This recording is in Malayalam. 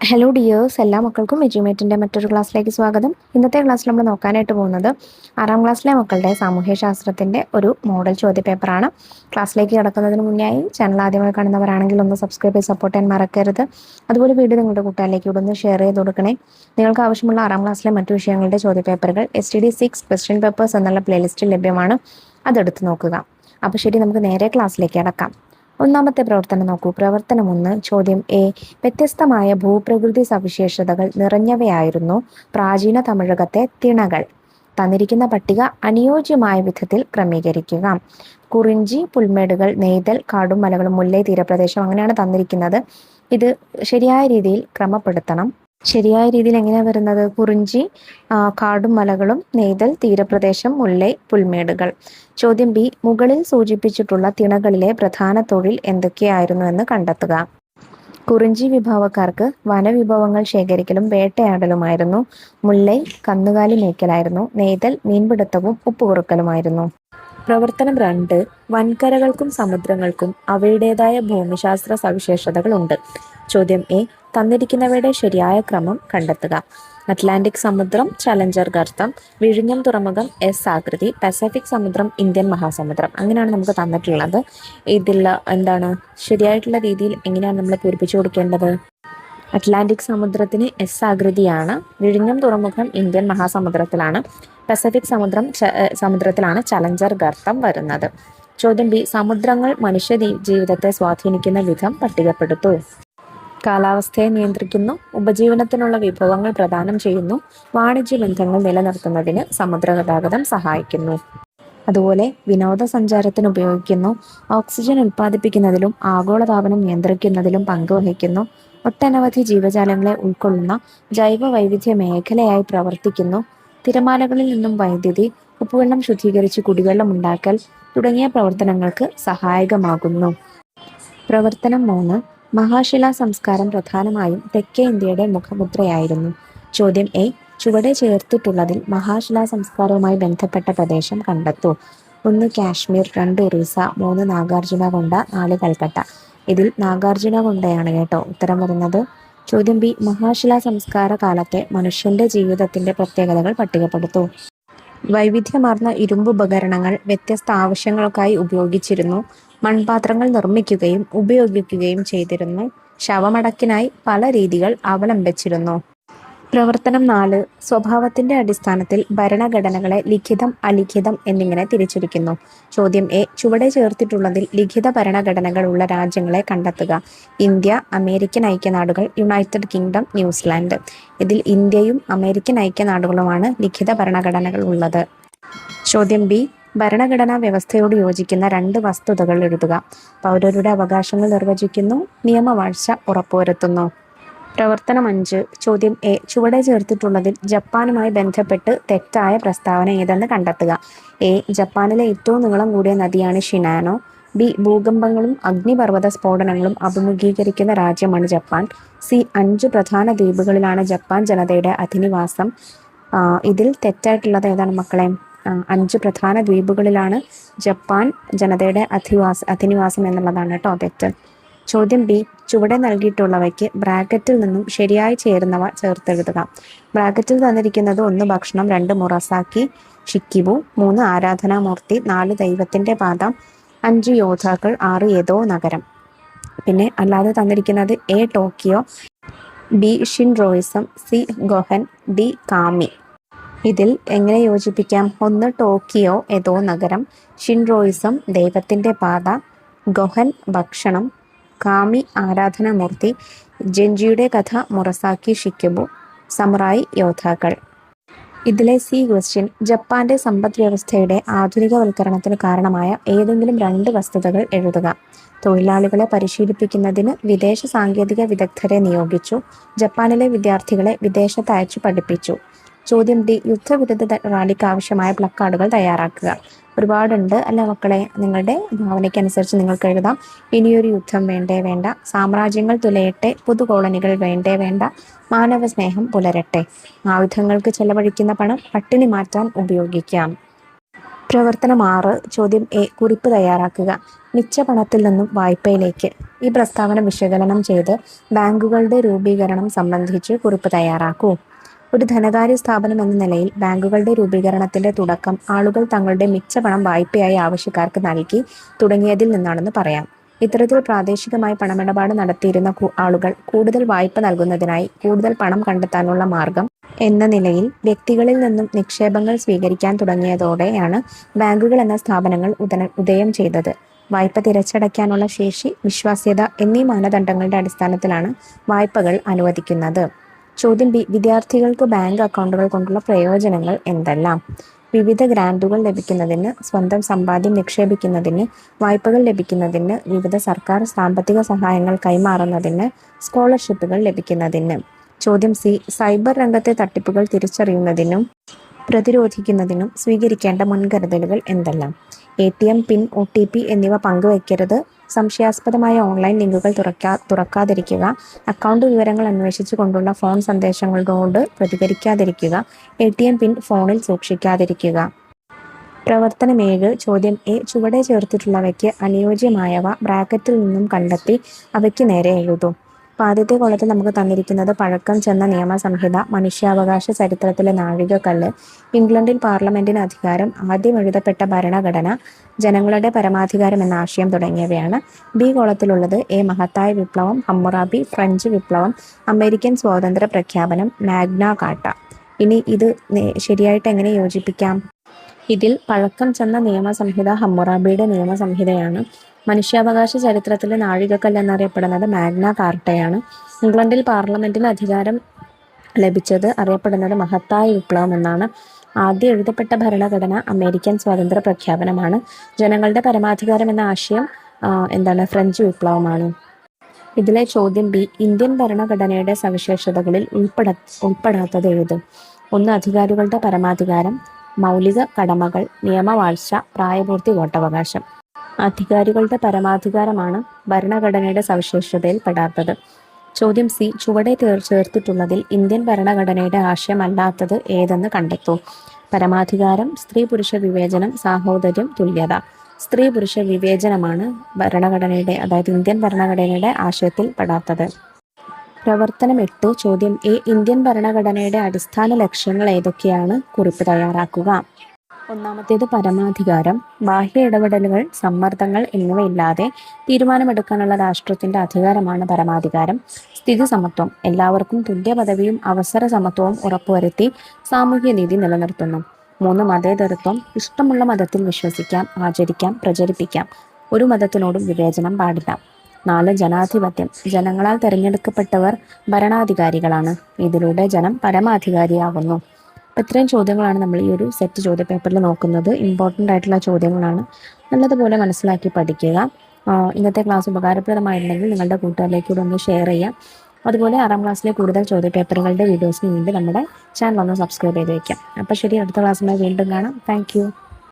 ഹലോ ഡിയേഴ്സ്, എല്ലാ മക്കൾക്കും എജ്യൂമേറ്റിൻ്റെ മറ്റൊരു ക്ലാസ്സിലേക്ക് സ്വാഗതം. ഇന്നത്തെ ക്ലാസ്സിൽ നമ്മൾ നോക്കാനായിട്ട് പോകുന്നത് 6ാം ക്ലാസ്സിലെ മക്കളുടെ സാമൂഹ്യശാസ്ത്രത്തിൻ്റെ ഒരു മോഡൽ ചോദ്യപേപ്പറാണ്. ക്ലാസ്സിലേക്ക് കിടക്കുന്നതിന് മുന്നായി ചാനൽ ആദ്യമായി കാണുന്നവരാണെങ്കിൽ ഒന്ന് സബ്സ്ക്രൈബ് ചെയ്ത് സപ്പോർട്ട് ചെയ്യാൻ മറക്കരുത്. അതുപോലെ വീഡിയോ നിങ്ങളുടെ കൂട്ടുകാരിലേക്ക് ഇവിടെ ഒന്ന് ഷെയർ ചെയ്ത് കൊടുക്കണേ. നിങ്ങൾക്ക് ആവശ്യമുള്ള 6ാം ക്ലാസ്സിലെ മറ്റു വിഷയങ്ങളുടെ ചോദ്യപേപ്പറുകൾ STD6 ക്വസ്റ്റ്യൻ പേപ്പേഴ്സ് എന്നുള്ള പ്ലേലിസ്റ്റിൽ ലഭ്യമാണ്. അതെടുത്ത് നോക്കുക. അപ്പോൾ ശരി, നമുക്ക് നേരെ ക്ലാസ്സിലേക്ക് കടക്കാം. ഒന്നാമത്തെ പ്രവർത്തനം നോക്കൂ. പ്രവർത്തനം 1, ചോദ്യം എ. വ്യത്യസ്തമായ ഭൂപ്രകൃതി സവിശേഷതകൾ നിറഞ്ഞവയായിരുന്നു പ്രാചീന തമിഴകത്തെ തിണകൾ. തന്നിരിക്കുന്ന പട്ടിക അനുയോജ്യമായ വിധത്തിൽ ക്രമീകരിക്കുക. കുറിഞ്ചി, പുൽമേടുകൾ, നെയ്തൽ, കാടും മലകളും, മുല്ലൈ തീരപ്രദേശം, അങ്ങനെയാണ് തന്നിരിക്കുന്നത്. ഇത് ശരിയായ രീതിയിൽ ക്രമപ്പെടുത്തണം. ശരിയായ രീതിയിൽ എങ്ങനെയാണ് വരുന്നത്? കുറിഞ്ചി, കാടും മലകളും, നെയ്തൽ, തീരപ്രദേശം, മുല്ലൈ, പുൽമേടുകൾ. ചോദ്യം ബി. മുകളിൽ സൂചിപ്പിച്ചിട്ടുള്ള തിണകളിലെ പ്രധാന തൊഴിൽ എന്തൊക്കെയായിരുന്നു എന്ന് കണ്ടെത്തുക. കുറിഞ്ചി വിഭാഗക്കാർക്ക് വനവിഭവങ്ങൾ ശേഖരിക്കലും വേട്ടയാടലുമായിരുന്നു. മുല്ലൈ കന്നുകാലി മേയ്ക്കലായിരുന്നു. നെയ്തൽ മീൻപിടുത്തവും ഉപ്പുകുറുക്കലുമായിരുന്നു. പ്രവർത്തനം 2. വൻകരകൾക്കും സമുദ്രങ്ങൾക്കും അവയുടേതായ ഭൂമിശാസ്ത്ര സവിശേഷതകളുണ്ട്. ചോദ്യം എ. തന്നിരിക്കുന്നവയുടെ ശരിയായ ക്രമം കണ്ടെത്തുക. അറ്റ്ലാന്റിക് സമുദ്രം ചലഞ്ചർ ഗർത്തം, വിഴിഞ്ഞം തുറമുഖം എസ് ആകൃതി, പസഫിക് സമുദ്രം ഇന്ത്യൻ മഹാസമുദ്രം, അങ്ങനെയാണ് നമുക്ക് തന്നിട്ടുള്ളത്. ഇതിൽ എന്താണ് ശരിയായിട്ടുള്ള രീതിയിൽ എങ്ങനെയാണ് നമ്മൾ പൂരിപ്പിച്ചു കൊടുക്കേണ്ടത്? അറ്റ്ലാന്റിക് സമുദ്രത്തിന് എസ് ആകൃതിയാണ്. വിഴിഞ്ഞം തുറമുഖം ഇന്ത്യൻ മഹാസമുദ്രത്തിലാണ്. പസഫിക് സമുദ്രത്തിലാണ് ചലഞ്ചർ ഗർത്തം വരുന്നത്. ചോദ്യം ബി. സമുദ്രങ്ങൾ മനുഷ്യ ജീവിതത്തെ സ്വാധീനിക്കുന്ന വിധം പട്ടികപ്പെടുത്തൂ. കാലാവസ്ഥയെ നിയന്ത്രിക്കുന്നു. ഉപജീവനത്തിനുള്ള വിഭവങ്ങൾ പ്രദാനം ചെയ്യുന്നു. വാണിജ്യ ബന്ധങ്ങൾ നിലനിർത്തുന്നതിന് സമുദ്രഗതാഗതം സഹായിക്കുന്നു. അതുപോലെ വിനോദസഞ്ചാരത്തിന് ഉപയോഗിക്കുന്നു. ഓക്സിജൻ ഉൽപ്പാദിപ്പിക്കുന്നതിലും ആഗോളതാപനം നിയന്ത്രിക്കുന്നതിലും പങ്കുവഹിക്കുന്നു. ഒട്ടനവധി ജീവജാലങ്ങളെ ഉൾക്കൊള്ളുന്ന ജൈവ വൈവിധ്യ മേഖലയായി പ്രവർത്തിക്കുന്നു. തിരമാലകളിൽ നിന്നും വൈദ്യുതി, ഉപ്പുവെള്ളം ശുദ്ധീകരിച്ച് കുടിവെള്ളം ഉണ്ടാക്കൽ തുടങ്ങിയ പ്രവർത്തനങ്ങൾക്ക് സഹായകമാകുന്നു. പ്രവർത്തനം 3. മഹാശിലാ സംസ്കാരം പ്രധാനമായും തെക്കേ ഇന്ത്യയുടെ മുഖമുദ്രയായിരുന്നു. ചോദ്യം എ. ചുവടെ ചേർത്തിട്ടുള്ളതിൽ മഹാശിലാ സംസ്കാരവുമായി ബന്ധപ്പെട്ട പ്രദേശം കണ്ടെത്തൂ. 1 കാശ്മീർ, 2 ഒറീസ, 3 നാഗാർജുനകൊണ്ട, 4 കൽക്കട്ട. ഇതിൽ നാഗാർജുനകൊണ്ടയാണ് കേട്ടോ ഉത്തരം വരുന്നത്. ചോദ്യം ബി. മഹാശിലാ സംസ്കാര കാലത്തെ മനുഷ്യന്റെ ജീവിതത്തിന്റെ പ്രത്യേകതകൾ പട്ടികപ്പെടുത്തൂ. വൈവിധ്യമാർന്ന ഇരുമ്പ് ഉപകരണങ്ങൾ വ്യത്യസ്ത ആവശ്യങ്ങൾക്കായി ഉപയോഗിച്ചിരുന്നു. മൺപാത്രങ്ങൾ നിർമ്മിക്കുകയും ഉപയോഗിക്കുകയും ചെയ്തിരുന്നു. ശവമടക്കിനായി പല രീതികൾ അവലംബിച്ചിരുന്നു. പ്രവർത്തനം 4. സ്വഭാവത്തിന്റെ അടിസ്ഥാനത്തിൽ ഭരണഘടനകളെ ലിഖിതം, അലിഖിതം എന്നിങ്ങനെ തിരിച്ചിരിക്കുന്നു. ചോദ്യം എ. ചുവടെ ചേർത്തിട്ടുള്ളതിൽ ലിഖിത ഭരണഘടനകൾ ഉള്ള രാജ്യങ്ങളെ കണ്ടെത്തുക. ഇന്ത്യ, അമേരിക്കൻ ഐക്യനാടുകൾ, യുണൈറ്റഡ് കിങ്ഡം, ന്യൂസിലാൻഡ്. ഇതിൽ ഇന്ത്യയും അമേരിക്കൻ ഐക്യനാടുകളുമാണ് ലിഖിത ഭരണഘടനകൾ ഉള്ളത്. ചോദ്യം ബി. ഭരണഘടനാ വ്യവസ്ഥയോട് യോജിക്കുന്ന 2 വസ്തുതകൾ എഴുതുക. പൗരരുടെ അവകാശങ്ങൾ നിർവചിക്കുന്നു. നിയമവാഴ്ച ഉറപ്പുവരുത്തുന്നു. പ്രവർത്തനം 5. ചോദ്യം എ. ചുവടെ ചേർത്തിട്ടുള്ളതിൽ ജപ്പാനുമായി ബന്ധപ്പെട്ട് തെറ്റായ പ്രസ്താവന ഏതെന്ന് കണ്ടെത്തുക. എ. ജപ്പാനിലെ ഏറ്റവും നീളം കൂടിയ നദിയാണ് ഷിനാനോ. ബി. ഭൂകമ്പങ്ങളും അഗ്നിപർവ്വത സ്ഫോടനങ്ങളും അഭിമുഖീകരിക്കുന്ന രാജ്യമാണ് ജപ്പാൻ. സി. 5 പ്രധാന ദ്വീപുകളിലാണ് ജപ്പാൻ ജനതയുടെ അധിനിവാസം. ഇതിൽ തെറ്റായിട്ടുള്ളത് ഏതാണ് മക്കളെ? 5 പ്രധാന ദ്വീപുകളിലാണ് ജപ്പാൻ ജനതയുടെ അധിനിവാസം എന്നുള്ളതാണ് കേട്ടോ തെറ്റ്. ചോദ്യം ബി. ചുവടെ നൽകിയിട്ടുള്ളവയ്ക്ക് ബ്രാക്കറ്റിൽ നിന്നും ശരിയായി ചേരുന്നവ ചേർത്തെഴുതുക. ബ്രാക്കറ്റിൽ തന്നിരിക്കുന്നത് 1 ഭക്ഷണം, 2 മുറസാക്കി ഷിക്കിബു, 3 ആരാധനാമൂർത്തി, 4 ദൈവത്തിന്റെ പാത, 5 യോദ്ധാക്കൾ, 6 ഏതോ നഗരം. പിന്നെ അല്ലാതെ തന്നിരിക്കുന്നത് A. Tokyo, B. Shintoism, C. Gohan, D. Kami. ഇതിൽ എങ്ങനെ യോജിപ്പിക്കാം? 1 ടോക്കിയോ ഏതോ നഗരം, ഷിൻറോയിസം ദൈവത്തിന്റെ പാത, ഗൊഹൻ ഭക്ഷണം, കാമി ആരാധനാമൂർത്തി, ജെൻജിയുടെ കഥ മുറസാക്കി ഷിക്കിബു, സമുറായി യോദ്ധാക്കൾ. ഇതിലെ സി ക്വസ്റ്റ്യൻ ജപ്പാന്റെ സമ്പദ് വ്യവസ്ഥയുടെ ആധുനികവൽക്കരണത്തിന് കാരണമായ ഏതെങ്കിലും 2 വസ്തുതകൾ എഴുതുക. തൊഴിലാളികളെ പരിശീലിപ്പിക്കുന്നതിന് വിദേശ സാങ്കേതിക വിദഗ്ധരെ നിയോഗിച്ചു. ജപ്പാനിലെ വിദ്യാർത്ഥികളെ വിദേശത്ത് അയച്ചു പഠിപ്പിച്ചു. ചോദ്യം ഡി. യുദ്ധവിരുദ്ധ റാലിക്ക് ആവശ്യമായ പ്ലക്കാർഡുകൾ തയ്യാറാക്കുക. ഒരുപാടുണ്ട് അല്ല മക്കളെ? നിങ്ങളുടെ ഭാവനയ്ക്കനുസരിച്ച് നിങ്ങൾക്ക് എഴുതാം. ഇനിയൊരു യുദ്ധം വേണ്ടേ വേണ്ട, സാമ്രാജ്യങ്ങൾ തുലയട്ടെ, പുതു കോളനികൾ വേണ്ടേ വേണ്ട, മാനവ സ്നേഹം പുലരട്ടെ, ആയുധങ്ങൾക്ക് ചെലവഴിക്കുന്ന പണം പട്ടിണി മാറ്റാൻ ഉപയോഗിക്കാം. പ്രവർത്തനം 6 ചോദ്യം എ കുറിപ്പ് തയ്യാറാക്കുക. മിച്ച പണത്തിൽ നിന്നും വായ്പയിലേക്ക്. ഈ പ്രസ്താവന വിശകലനം ചെയ്ത് ബാങ്കുകളുടെ രൂപീകരണം സംബന്ധിച്ച് കുറിപ്പ് തയ്യാറാക്കൂ. ഒരു ധനകാര്യ സ്ഥാപനം എന്ന നിലയിൽ ബാങ്കുകളുടെ രൂപീകരണത്തിന്റെ തുടക്കം ആളുകൾ തങ്ങളുടെ മിച്ച പണം വായ്പയായി ആവശ്യക്കാർക്ക് നൽകി തുടങ്ങിയതിൽ നിന്നാണെന്ന് പറയാം. ഇത്തരത്തിൽ പ്രാദേശികമായി പണമിടപാട് നടത്തിയിരുന്ന ആളുകൾ കൂടുതൽ വായ്പ നൽകുന്നതിനായി കൂടുതൽ പണം കണ്ടെത്താനുള്ള മാർഗം എന്ന നിലയിൽ വ്യക്തികളിൽ നിന്നും നിക്ഷേപങ്ങൾ സ്വീകരിക്കാൻ തുടങ്ങിയതോടെയാണ് ബാങ്കുകൾ എന്ന സ്ഥാപനങ്ങൾ ഉദയം ചെയ്തത്. വായ്പ തിരിച്ചടയ്ക്കാനുള്ള ശേഷി, വിശ്വാസ്യത എന്നീ മാനദണ്ഡങ്ങളുടെ അടിസ്ഥാനത്തിലാണ് വായ്പകൾ അനുവദിക്കുന്നത്. ചോദ്യം ബി. വിദ്യാർത്ഥികൾക്ക് ബാങ്ക് അക്കൗണ്ടുകൾ കൊണ്ടുള്ള പ്രയോജനങ്ങൾ എന്തെല്ലാം? വിവിധ ഗ്രാന്റുകൾ ലഭിക്കുന്നതിന്, സ്വന്തം സമ്പാദ്യം നിക്ഷേപിക്കുന്നതിന്, വായ്പകൾ ലഭിക്കുന്നതിന്, വിവിധ സർക്കാർ സാമ്പത്തിക സഹായങ്ങൾ കൈമാറുന്നതിന്, സ്കോളർഷിപ്പുകൾ ലഭിക്കുന്നതിന്. ചോദ്യം സി. സൈബർ രംഗത്തെ തട്ടിപ്പുകൾ തിരിച്ചറിയുന്നതിനും പ്രതിരോധിക്കുന്നതിനും സ്വീകരിക്കേണ്ട മുൻകരുതലുകൾ എന്തെല്ലാം? ATM പിൻ, OTP എന്നിവ പങ്കുവയ്ക്കരുത്. സംശയാസ്പദമായ ഓൺലൈൻ ലിങ്കുകൾ തുറക്കാതിരിക്കുക. അക്കൗണ്ട് വിവരങ്ങൾ അന്വേഷിച്ചു കൊണ്ടുള്ള ഫോൺ സന്ദേശങ്ങളോട് പ്രതികരിക്കാതിരിക്കുക. ATM പിൻ ഫോണിൽ സൂക്ഷിക്കാതിരിക്കുക. പ്രവർത്തനം 7 ചോദ്യം എ. ചുവടെ ചേർത്തിട്ടുള്ളവയ്ക്ക് അനുയോജ്യമായവ ബ്രാക്കറ്റിൽ നിന്നും കണ്ടെത്തി അവയ്ക്ക് നേരെ എഴുതൂ. ആദ്യത്തെ കോളത്തിൽ നമുക്ക് തന്നിരിക്കുന്നത് പഴക്കം ചെന്ന നിയമസംഹിത, മനുഷ്യാവകാശ ചരിത്രത്തിലെ നാഴികക്കല്ല്, ഇംഗ്ലണ്ടിൽ പാർലമെന്റിന് അധികാരം, ആദ്യം എഴുതപ്പെട്ട ഭരണഘടന, ജനങ്ങളുടെ പരമാധികാരം എന്ന ആശയം തുടങ്ങിയവയാണ്. ബി കോളത്തിലുള്ളത് എ. മഹത്തായ വിപ്ലവം, ഹമ്മുറാബി, ഫ്രഞ്ച് വിപ്ലവം, അമേരിക്കൻ സ്വാതന്ത്ര്യ പ്രഖ്യാപനം, മാഗ്ന കാർട്ട. ഇനി ഇത് ശരിയായിട്ട് എങ്ങനെ യോജിപ്പിക്കാം? ഇതിൽ പഴക്കം ചെന്ന നിയമസംഹിത ഹമ്മുറാബിയുടെ നിയമസംഹിതയാണ്. മനുഷ്യാവകാശ ചരിത്രത്തിലെ നാഴികക്കല്ല് എന്നറിയപ്പെടുന്നത് മാഗ്ന കാർട്ടയാണ്. ഇംഗ്ലണ്ടിൽ പാർലമെന്റിന് അധികാരം ലഭിച്ചത് അറിയപ്പെടുന്നത് മഹത്തായ വിപ്ലവം എന്നാണ്. ആദ്യം എഴുതപ്പെട്ട ഭരണഘടന അമേരിക്കൻ സ്വാതന്ത്ര്യ പ്രഖ്യാപനമാണ്. ജനങ്ങളുടെ പരമാധികാരം എന്ന ആശയം ഫ്രഞ്ച് വിപ്ലവമാണ്. ഇതിലെ ചോദ്യം ബി. ഇന്ത്യൻ ഭരണഘടനയുടെ സവിശേഷതകളിൽ ഉൾപ്പെടാത്തത് ഏത്? 1. അധികാരികളുടെ പരമാധികാരം, മൗലിക കടമകൾ, നിയമവാഴ്ച, പ്രായപൂർത്തി, വോട്ടവകാശം. അധികാരികളുടെ പരമാധികാരമാണ് ഭരണഘടനയുടെ സവിശേഷതയിൽ പെടാത്തത്. ചോദ്യം സി. ചുവടെ ചേർത്തിട്ടുള്ളതിൽ ഇന്ത്യൻ ഭരണഘടനയുടെ ആശയമല്ലാത്തത് ഏതെന്ന് കണ്ടെത്തൂ. പരമാധികാരം, സ്ത്രീ പുരുഷ വിവേചനം, സാഹോദര്യം, തുല്യത. സ്ത്രീ പുരുഷ വിവേചനമാണ് ഭരണഘടനയുടെ ഇന്ത്യൻ ഭരണഘടനയുടെ ആശയത്തിൽ പെടാത്തത്. പ്രവർത്തനം 8 ചോദ്യം എ. ഇന്ത്യൻ ഭരണഘടനയുടെ അടിസ്ഥാന ലക്ഷ്യങ്ങൾ ഏതൊക്കെയാണ്? കുറിപ്പ് തയ്യാറാക്കുക. ഒന്നാമത്തേത് പരമാധികാരം. ബാഹ്യ ഇടപെടലുകൾ, സമ്മർദ്ദങ്ങൾ എന്നിവയില്ലാതെ തീരുമാനമെടുക്കാനുള്ള രാഷ്ട്രത്തിന്റെ അധികാരമാണ് പരമാധികാരം. സ്ഥിതി സമത്വം. എല്ലാവർക്കും തുല്യ പദവിയും അവസര സമത്വവും ഉറപ്പുവരുത്തി സാമൂഹ്യനീതി നിലനിർത്തുന്നു. 3. മതേതരത്വം. ഇഷ്ടമുള്ള മതത്തിൽ വിശ്വസിക്കാം, ആചരിക്കാം, പ്രചരിപ്പിക്കാം. ഒരു മതത്തിനോടും വിവേചനം പാടില്ല. 4. ജനാധിപത്യം. ജനങ്ങളാൽ തെരഞ്ഞെടുക്കപ്പെട്ടവർ ഭരണാധികാരികളാണ്. ഇതിലൂടെ ജനം പരമാധികാരിയാകുന്നു. ഇത്രയും ചോദ്യങ്ങളാണ് നമ്മൾ ഈ ഒരു സെറ്റ് ചോദ്യപേപ്പറിൽ നോക്കുന്നത്. ഇമ്പോർട്ടൻ്റ് ആയിട്ടുള്ള ചോദ്യങ്ങളാണ്. നല്ലതുപോലെ മനസ്സിലാക്കി പഠിക്കുക. ഇന്നത്തെ ക്ലാസ് ഉപകാരപ്രദമായിട്ടുണ്ടെങ്കിൽ നിങ്ങളുടെ കൂട്ടുകാരിലേക്ക് കൂടെ ഒന്ന് ഷെയർ ചെയ്യാം. അതുപോലെ 6ാം ക്ലാസ്സിലെ കൂടുതൽ ചോദ്യപേപ്പറുകളുടെ വീഡിയോസിന് വേണ്ടി നമ്മുടെ ചാനൽ ഒന്ന് സബ്സ്ക്രൈബ് ചെയ്ത് വയ്ക്കാം. അപ്പോൾ ശരി, അടുത്ത ക്ലാസ്സുമായി വീണ്ടും കാണാം. താങ്ക്